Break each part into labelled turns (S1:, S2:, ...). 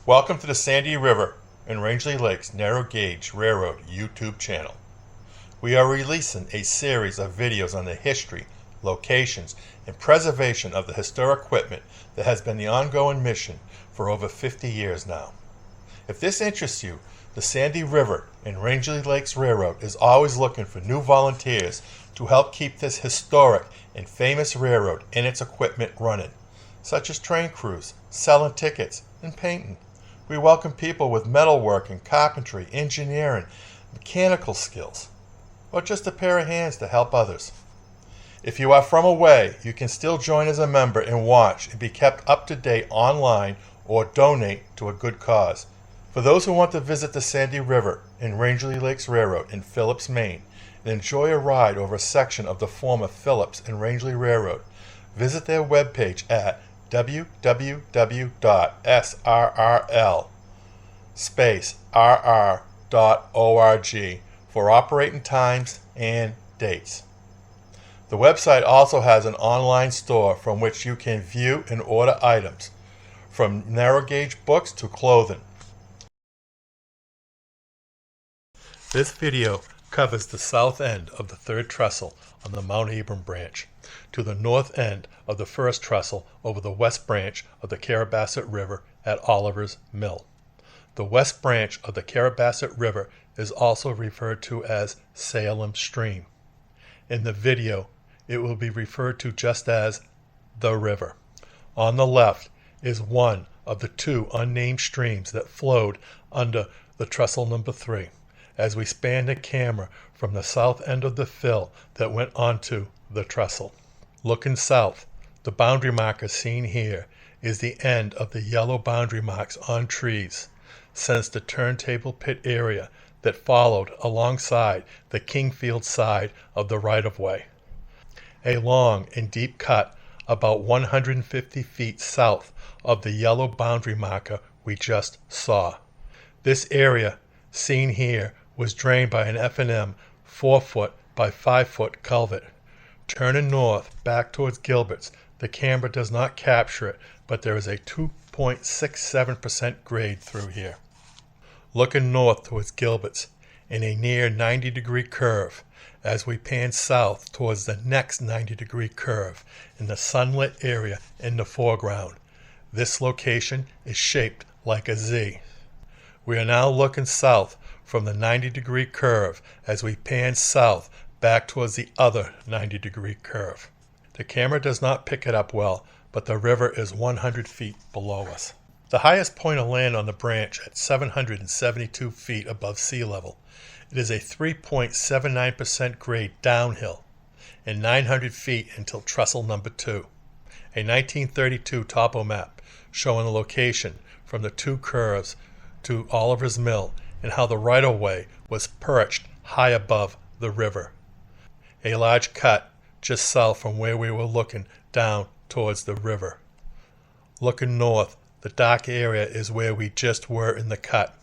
S1: Welcome to the Sandy River and Rangeley Lakes Narrow Gauge Railroad YouTube channel. We are releasing a series of videos on the history, locations, and preservation of the historic equipment that has been the ongoing mission for over 50 years now. If this interests you, the Sandy River and Rangeley Lakes Railroad is always looking for new volunteers to help keep this historic and famous railroad and its equipment running, such as train crews, selling tickets, and painting. We welcome people with metalworking, carpentry, engineering, mechanical skills, or just a pair of hands to help others. If you are from away, you can still join as a member and watch and be kept up to date online or donate to a good cause. For those who want to visit the Sandy River and Rangeley Lakes Railroad in Phillips, Maine, and enjoy a ride over a section of the former Phillips and Rangeley Railroad, visit their webpage at www.srrl-rr.org for operating times and dates. The website also has an online store from which you can view and order items, from narrow gauge books to clothing. This video covers the south end of the third trestle on the Mount Abram branch to the north end of the first trestle over the west branch of the Carabasset River at Oliver's Mill. The west branch of the Carabasset River is also referred to as Salem Stream. In the video, it will be referred to just as the river. On the left is one of the two unnamed streams that flowed under the trestle number 3. As we span the camera from the south end of the fill that went onto the trestle. Looking south, the boundary marker seen here is the end of the yellow boundary marks on trees since the turntable pit area that followed alongside the Kingfield side of the right-of-way. A long and deep cut about 150 feet south of the yellow boundary marker we just saw. This area, seen here, was drained by an F&M 4-foot by 5-foot culvert. Turning north back towards Gilbert's, the camera does not capture it, but there is a 2.67% grade through here. Looking north towards Gilbert's in a near 90-degree curve as we pan south towards the next 90-degree curve in the sunlit area in the foreground. This location is shaped like a Z. We are now looking south from the 90-degree curve as we pan south back towards the other 90-degree curve. The camera does not pick it up well, but the river is 100 feet below us. The highest point of land on the branch at 772 feet above sea level. It is a 3.79% grade downhill and 900 feet until trestle number 2. A 1932 topo map showing the location from the two curves to Oliver's Mill and how the right-of-way was perched high above the river. A large cut just south from where we were looking down towards the river. Looking north, the dark area is where we just were in the cut,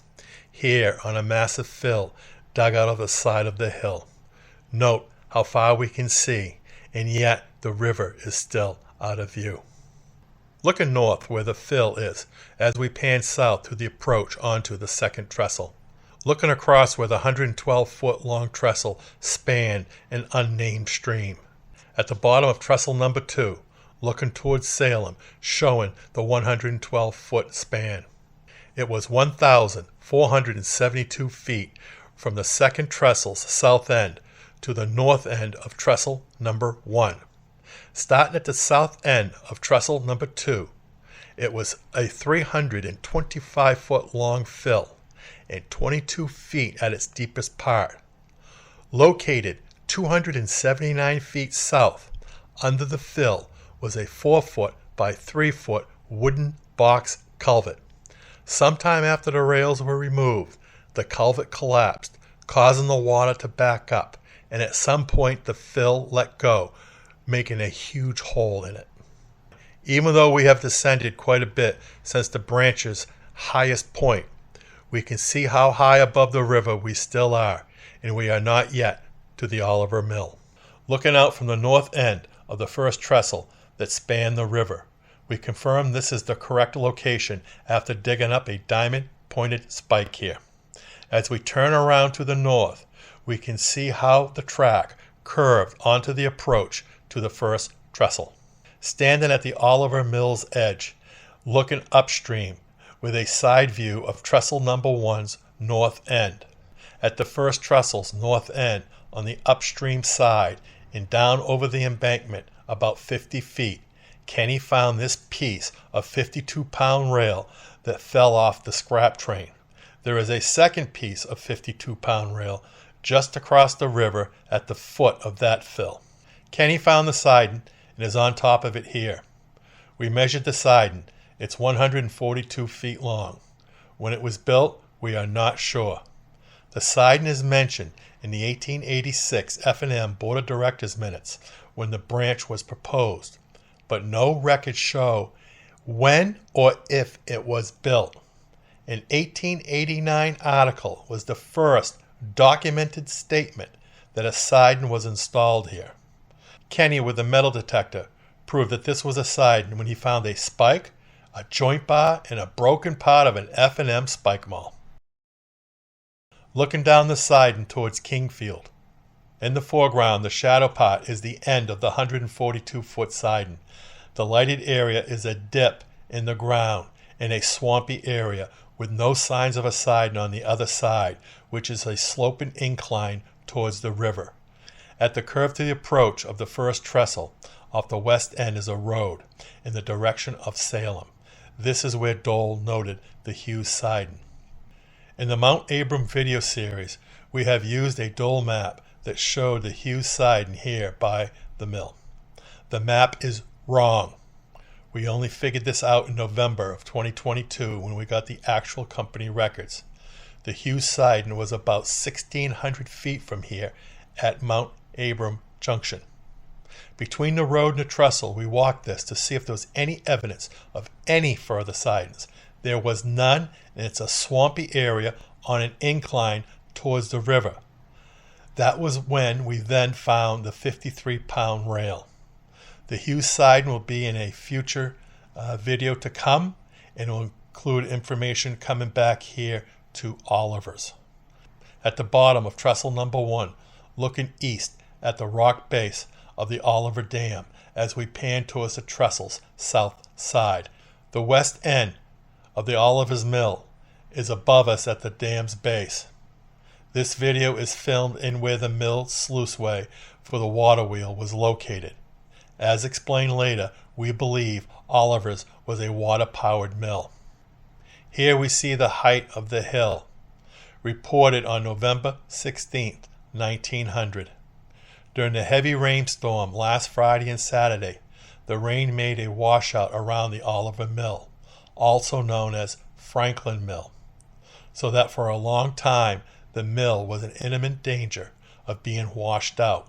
S1: here on a massive fill dug out of the side of the hill. Note how far we can see, and yet the river is still out of view. Looking north where the fill is as we pan south through the approach onto the second trestle. Looking across where the 112-foot long trestle spanned an unnamed stream. At the bottom of trestle number 2, looking towards Salem, showing the 112-foot span. It was 1,472 feet from the second trestle's south end to the north end of trestle number 1. Starting at the south end of trestle number 2, it was a 325-foot long fill and 22 feet at its deepest part. Located 279 feet south, under the fill was a 4-foot by 3-foot wooden box culvert. Sometime after the rails were removed, the culvert collapsed, causing the water to back up, and at some point the fill let go, making a huge hole in it. Even though we have descended quite a bit since the branch's highest point, we can see how high above the river we still are, and we are not yet to the Oliver Mill. Looking out from the north end of the first trestle that spanned the river, We confirm this is the correct location after digging up a diamond-pointed spike here. As we turn around to the north, we can see how the track curved onto the approach to the first trestle. Standing at the Oliver Mill's edge, looking upstream with a side view of trestle number 1's north end. At the first trestle's north end on the upstream side and down over the embankment about 50 feet, Kenny found this piece of 52-pound rail that fell off the scrap train. There is a second piece of 52-pound rail just across the river at the foot of that fill. Kenny found the siding and is on top of it here. We measured the siding. It's 142 feet long. When it was built, we are not sure. The siding is mentioned in the 1886 F&M Board of Directors minutes when the branch was proposed, but no records show when or if it was built. An 1889 article was the first documented statement that a siding was installed here. Kenny, with a metal detector, proved that this was a siding when he found a spike, a joint bar, and a broken part of an F&M spike maul. Looking down the siding towards Kingfield. In the foreground, the shadow part is the end of the 142-foot siding. The lighted area is a dip in the ground in a swampy area with no signs of a siding on the other side, which is a sloping incline towards the river. At the curve to the approach of the first trestle, off the west end is a road in the direction of Salem. This is where Dole noted the Hughes siding. In the Mount Abram video series, we have used a Dole map that showed the Hughes siding here by the mill. The map is wrong. We only figured this out in November of 2022 when we got the actual company records. The Hughes siding was about 1,600 feet from here at Mount Abram Junction. Between the road and the trestle, we walked this to see if there was any evidence of any further sidings. There was none, and it's a swampy area on an incline towards the river. That was when we then found the 53-pound rail. The Hughes siding will be in a future video to come, and it will include information coming back here to Oliver's. At the bottom of trestle number 1, looking east at the rock base of the Oliver Dam as we pan towards the trestle's south side. The west end of the Oliver's Mill is above us at the dam's base. This video is filmed in where the mill sluiceway for the water wheel was located. As explained later, we believe Oliver's was a water-powered mill. Here we see the height of the hill, reported on November 16, 1900. During the heavy rainstorm last Friday and Saturday, the rain made a washout around the Oliver Mill, also known as Franklin Mill, so that for a long time the mill was in imminent danger of being washed out.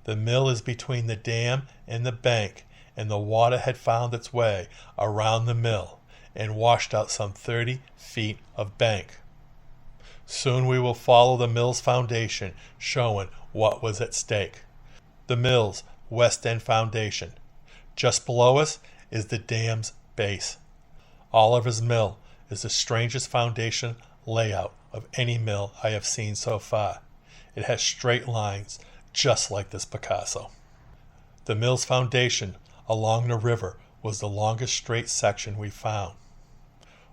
S1: The mill is between the dam and the bank, and the water had found its way around the mill and washed out some 30 feet of bank. Soon we will follow the mill's foundation, showing what was at stake. The mill's west end foundation. Just below us is the dam's base. Oliver's Mill is the strangest foundation layout of any mill I have seen so far. It has straight lines, just like this Picasso. The mill's foundation along the river was the longest straight section we found.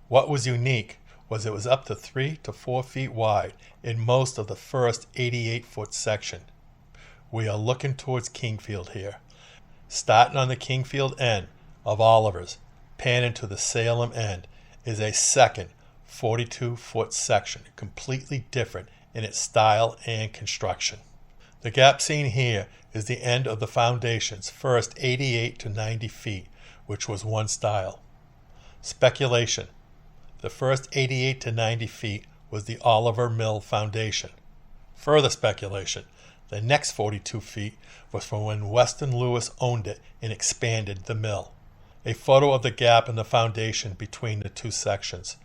S1: What was unique was it was up to 3 to 4 feet wide in most of the first 88-foot section. We are looking towards Kingfield here. Starting on the Kingfield end of Oliver's, panning to the Salem end, is a second 42-foot section, completely different in its style and construction. The gap seen here is the end of the foundation's first 88 to 90 feet, which was one style. Speculation. The first 88 to 90 feet was the Oliver Mill foundation. Further speculation. The next 42 feet was from when Weston Lewis owned it and expanded the mill. A photo of the gap in the foundation between the two sections.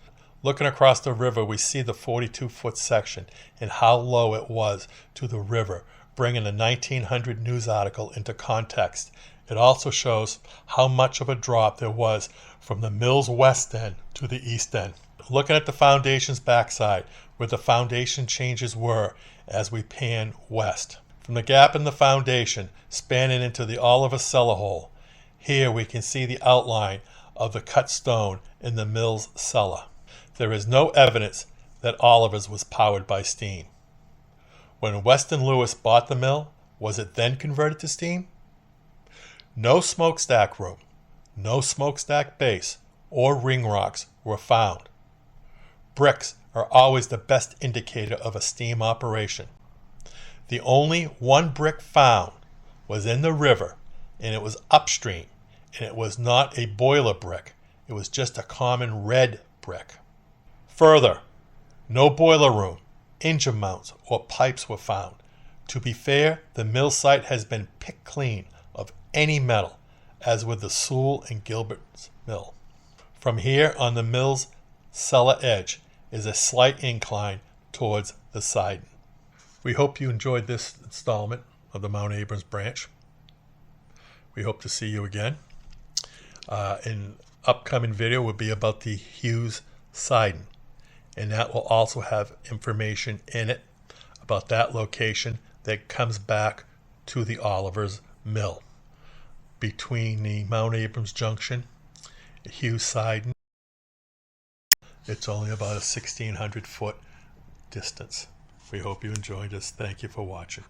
S1: Looking across the river, we see the 42-foot section and how low it was to the river, bringing a 1900 news article into context It also shows how much of a drop there was from the mill's west end to the east end. Looking at the foundation's backside, where the foundation changes were as we pan west. From the gap in the foundation spanning into the Oliver cellar hole, here we can see the outline of the cut stone in the mill's cellar. There is no evidence that Oliver's was powered by steam. When Weston Lewis bought the mill, was it then converted to steam? No smokestack room, no smokestack base, or ring rocks were found. Bricks are always the best indicator of a steam operation. The only one brick found was in the river, and it was upstream, and it was not a boiler brick. It was just a common red brick. Further, no boiler room, engine mounts, or pipes were found. To be fair, the mill site has been picked clean of any metal, as with the Sewell and Gilbert's mill. From here on the mill's cellar edge is a slight incline towards the siding. We hope you enjoyed this installment of the Mount Abrams branch. We hope to see you again. An upcoming video will be about the Hughes siding, and that will also have information in it about that location that comes back to the Oliver's mill. Between the Mount Abrams junction, Hughes siding, it's only about a 1,600 foot distance. We hope you enjoyed this. Thank you for watching.